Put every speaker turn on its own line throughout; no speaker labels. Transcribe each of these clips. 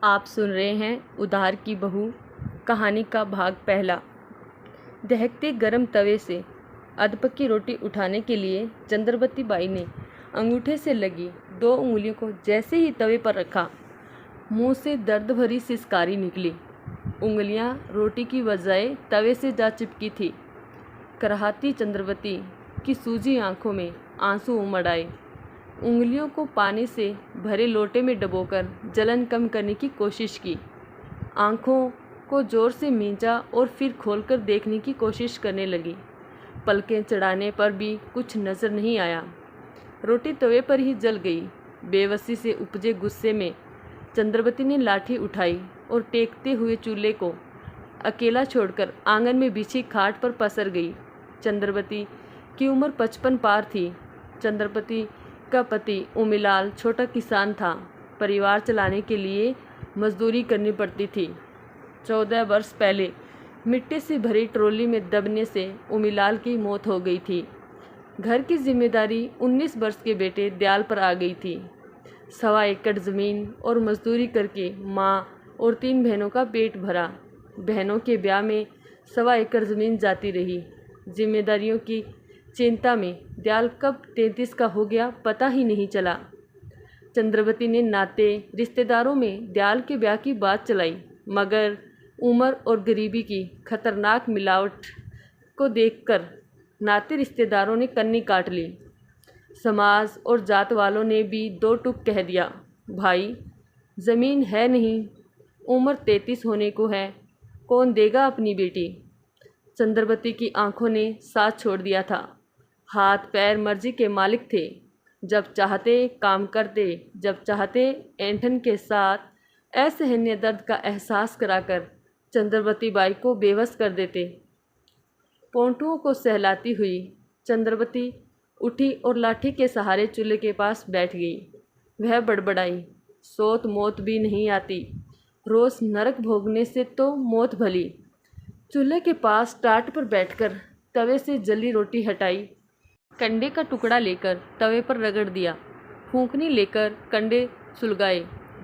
आप सुन रहे हैं उधार की बहू कहानी का भाग पहला। दहकते गर्म तवे से अधपकी रोटी उठाने के लिए चंद्रवती बाई ने अंगूठे से लगी 2 उंगलियों को जैसे ही तवे पर रखा, मुंह से दर्द भरी सिसकारी निकली। उंगलियां रोटी की बजाय तवे से जा चिपकी थी। कराहती चंद्रवती की सूजी आंखों में आंसू उमड़ आए। उंगलियों को पानी से भरे लोटे में डुबोकर जलन कम करने की कोशिश की। आंखों को जोर से मींचा और फिर खोलकर देखने की कोशिश करने लगी। पलकें चढ़ाने पर भी कुछ नजर नहीं आया। रोटी तवे पर ही जल गई। बेबसी से उपजे गुस्से में चंद्रवती ने लाठी उठाई और टेकते हुए चूल्हे को अकेला छोड़कर आंगन में बिछी खाट पर पसर गई। चंद्रवती की उम्र 55 पार थी। चंद्रवती का पति उमिलाल छोटा किसान था। परिवार चलाने के लिए मजदूरी करनी पड़ती थी। 14 वर्ष पहले मिट्टी से भरी ट्रॉली में दबने से उमिलाल की मौत हो गई थी। घर की जिम्मेदारी 19 वर्ष के बेटे दयाल पर आ गई थी। 1.25 एकड़ ज़मीन और मजदूरी करके माँ और 3 बहनों का पेट भरा। बहनों के ब्याह में 1.25 एकड़ ज़मीन जाती रही। जिम्मेदारियों की चिंता में दयाल कब 33 का हो गया पता ही नहीं चला। चंद्रवती ने नाते रिश्तेदारों में दयाल के ब्याह की बात चलाई, मगर उम्र और गरीबी की खतरनाक मिलावट को देखकर नाते रिश्तेदारों ने कन्नी काट ली। समाज और जात वालों ने भी 2 टूक कह दिया, भाई ज़मीन है नहीं, उम्र 33 होने को है, कौन देगा अपनी बेटी। चंद्रवती की आंखों ने साथ छोड़ दिया था। हाथ पैर मर्जी के मालिक थे। जब चाहते काम करते, जब चाहते ऐंठन के साथ असहनीय दर्द का एहसास कराकर चंद्रवती बाई को बेबस कर देते। पोंटुओं को सहलाती हुई चंद्रवती उठी और लाठी के सहारे चूल्हे के पास बैठ गई। वह बड़बड़ाई, सोत मौत भी नहीं आती, रोज़ नरक भोगने से तो मौत भली। चूल्हे के पास टाट पर बैठकर तवे से जली रोटी हटाई। कंडे का टुकड़ा लेकर तवे पर रगड़ दिया। फूंकनी लेकर कंडे सुलगाए।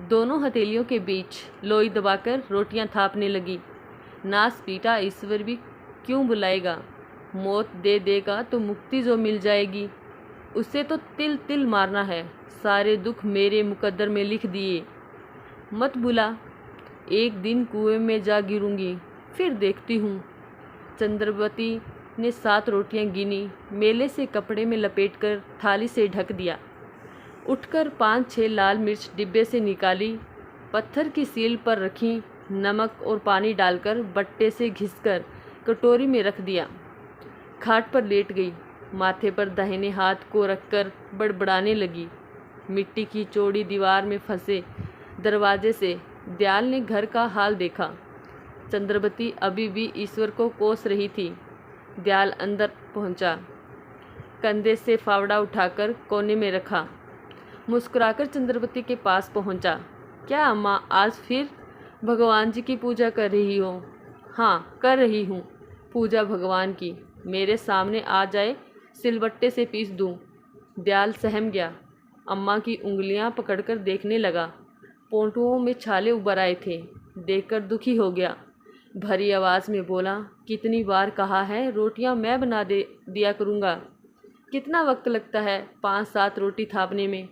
दोनों हथेलियों के बीच लोई दबाकर रोटियां थापने लगी। नास पीटा ईश्वर भी क्यों बुलाएगा। मौत दे देगा तो मुक्ति जो मिल जाएगी, उसे तो तिल तिल मारना है। सारे दुख मेरे मुकद्दर में लिख दिए। मत बुला, एक दिन कुएं में जा गिरूंगी, फिर देखती हूँ। चंद्रवती ने 7 रोटियां गिनी, मेले से कपड़े में लपेटकर थाली से ढक दिया। उठकर 5-6 लाल मिर्च डिब्बे से निकाली, पत्थर की सील पर रखी, नमक और पानी डालकर बट्टे से घिसकर कटोरी में रख दिया। खाट पर लेट गई। माथे पर दाहिने हाथ को रखकर बड़बड़ाने लगी। मिट्टी की चौड़ी दीवार में फंसे दरवाजे से दयाल ने घर का हाल देखा। चंद्रवती अभी भी ईश्वर को कोस रही थी। दयाल अंदर पहुंचा, कंधे से फावड़ा उठाकर कोने में रखा। मुस्कुराकर चंद्रवती के पास पहुंचा। क्या अम्मा, आज फिर भगवान जी की पूजा कर रही हो। हाँ, कर रही हूँ पूजा भगवान की। मेरे सामने आ जाए, सिलबट्टे से पीस दूँ। दयाल सहम गया। अम्मा की उंगलियां पकड़कर देखने लगा। पोंटुओं में छाले उभर आए थे। देखकर दुखी हो गया। भरी आवाज़ में बोला, कितनी बार कहा है रोटियां मैं बना दिया करूँगा। कितना वक्त लगता है 5-7 रोटी थापने में।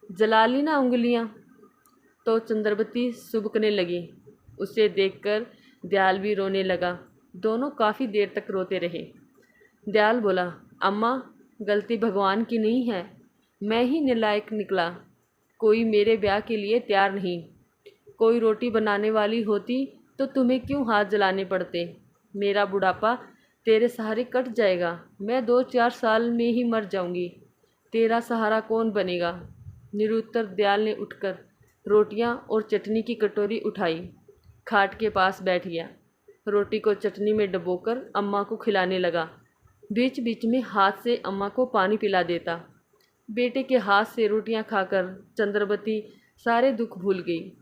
जला ली ना उंगलियां। तो चंद्रवती सुबकने लगी। उसे देखकर दयाल भी रोने लगा। दोनों काफ़ी देर तक रोते रहे। दयाल बोला, अम्मा गलती भगवान की नहीं है, मैं ही नालायक निकला। कोई मेरे ब्याह के लिए तैयार नहीं। कोई रोटी बनाने वाली होती तो तुम्हें क्यों हाथ जलाने पड़ते। मेरा बुढ़ापा तेरे सहारे कट जाएगा। मैं 2-4 साल में ही मर जाऊंगी। तेरा सहारा कौन बनेगा। निरुत्तर दयाल ने उठकर रोटियां और चटनी की कटोरी उठाई, खाट के पास बैठ गया। रोटी को चटनी में डुबोकर अम्मा को खिलाने लगा। बीच बीच में हाथ से अम्मा को पानी पिला देता। बेटे के हाथ से रोटियां खाकर चंद्रवती सारे दुख भूल गई।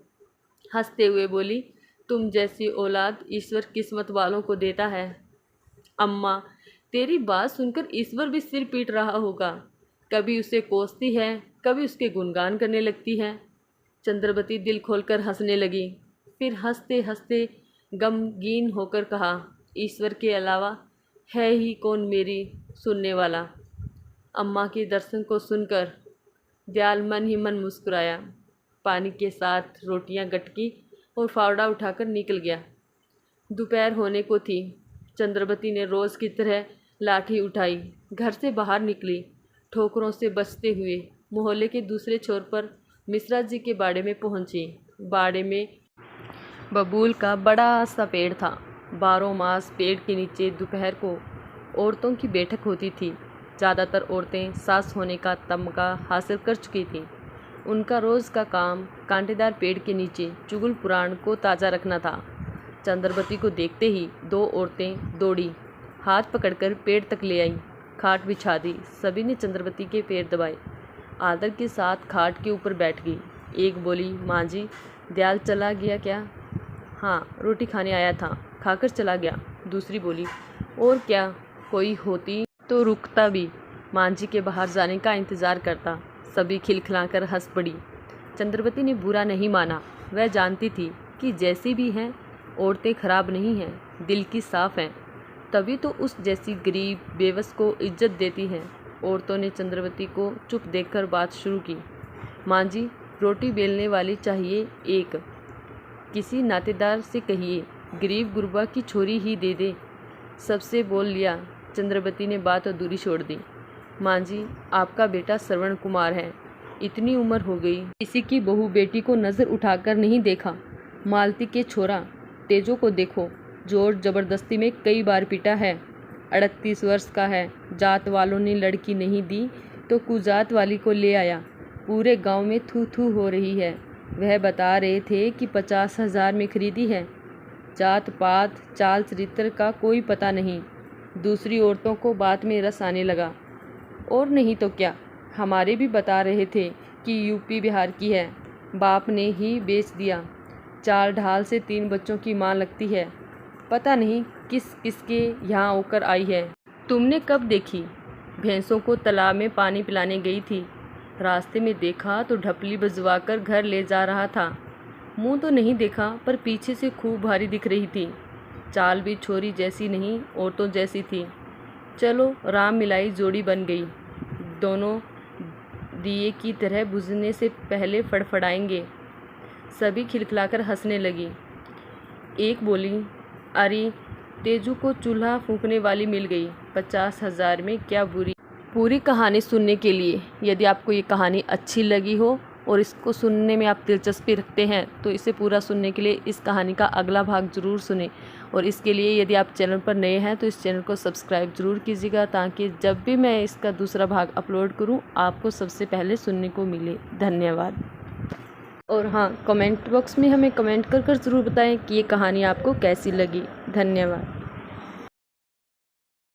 हंसते हुए बोली, तुम जैसी औलाद ईश्वर किस्मत वालों को देता है। अम्मा, तेरी बात सुनकर ईश्वर भी सिर पीट रहा होगा। कभी उसे कोसती है, कभी उसके गुणगान करने लगती है। चंद्रवती दिल खोलकर हंसने लगी। फिर हंसते हंसते गमगीन होकर कहा, ईश्वर के अलावा है ही कौन मेरी सुनने वाला। अम्मा के दर्शन को सुनकर दयाल मन ही मन मुस्कुराया। पानी के साथ रोटियां गटकी और फावड़ा उठाकर निकल गया। दोपहर होने को थी। चंद्रवती ने रोज़ की तरह लाठी उठाई, घर से बाहर निकली। ठोकरों से बचते हुए मोहल्ले के दूसरे छोर पर मिश्रा जी के बाड़े में पहुंची। बाड़े में बबूल का बड़ा सा पेड़ था। 12 मास पेड़ के नीचे दोपहर को औरतों की बैठक होती थी। ज़्यादातर औरतें सास होने का तमगा हासिल कर चुकी थीं। उनका रोज़ का काम कांटेदार पेड़ के नीचे चुगल पुराण को ताज़ा रखना था। चंद्रवती को देखते ही 2 औरतें दौड़ी, हाथ पकड़कर पेड़ तक ले आईं, खाट बिछा दी। सभी ने चंद्रवती के पैर दबाए, आदर के साथ खाट के ऊपर बैठ गई। एक बोली, माँ जी, दयाल चला गया क्या? हाँ, रोटी खाने आया था, खाकर चला गया। दूसरी बोली, और क्या, कोई होती तो रुकता भी, माँ जी के बाहर जाने का इंतज़ार करता। सभी खिलखिलाकर हंस पड़ी। चंद्रवती ने बुरा नहीं माना। वह जानती थी कि जैसी भी हैं औरतें खराब नहीं हैं, दिल की साफ़ हैं, तभी तो उस जैसी गरीब बेवस को इज्जत देती हैं। औरतों ने चंद्रवती को चुप देखकर बात शुरू की। माँ जी, रोटी बेलने वाली चाहिए एक, किसी नातेदार से कहिए गरीब गुरबा की छोरी ही दे दे। सबसे बोल लिया। चंद्रवती ने बात अधूरी छोड़ दी। माँ जी, आपका बेटा श्रवण कुमार है, इतनी उम्र हो गई, किसी की बहू बेटी को नज़र उठाकर नहीं देखा। मालती के छोरा तेजो को देखो, जोर जबरदस्ती में कई बार पीटा है। 38 वर्ष का है। जात वालों ने लड़की नहीं दी तो कुजात वाली को ले आया। पूरे गांव में थू थू हो रही है। वह बता रहे थे कि 50,000 में खरीदी है। जात पात चाल चरित्र का कोई पता नहीं। दूसरी औरतों को बात में रस आने लगा। और नहीं तो क्या, हमारे भी बता रहे थे कि यूपी बिहार की है, बाप ने ही बेच दिया। चाल ढाल से 3 बच्चों की माँ लगती है। पता नहीं किस किसके यहाँ होकर आई है। तुमने कब देखी? भैंसों को तालाब में पानी पिलाने गई थी। रास्ते में देखा तो ढपली बजवाकर घर ले जा रहा था। मुंह तो नहीं देखा, पर पीछे से खूब भारी दिख रही थी। चाल भी छोरी जैसी नहीं, औरतों जैसी थी। चलो, राम मिलाई जोड़ी बन गई। दोनों दिए की तरह बुझने से पहले फड़फड़ाएंगे। सभी खिलखिलाकर हंसने लगी। एक बोली, अरे तेजू को चूल्हा फूंकने वाली मिल गई, 50,000 में, क्या बुरी। पूरी कहानी सुनने के लिए, यदि आपको ये कहानी अच्छी लगी हो और इसको सुनने में आप दिलचस्पी रखते हैं तो इसे पूरा सुनने के लिए इस कहानी का अगला भाग ज़रूर सुनें। और इसके लिए यदि आप चैनल पर नए हैं तो इस चैनल को सब्सक्राइब ज़रूर कीजिएगा, ताकि जब भी मैं इसका दूसरा भाग अपलोड करूं आपको सबसे पहले सुनने को मिले। धन्यवाद। और हाँ, कमेंट बॉक्स में हमें कमेंट कर ज़रूर बताएं कि ये कहानी आपको कैसी लगी। धन्यवाद।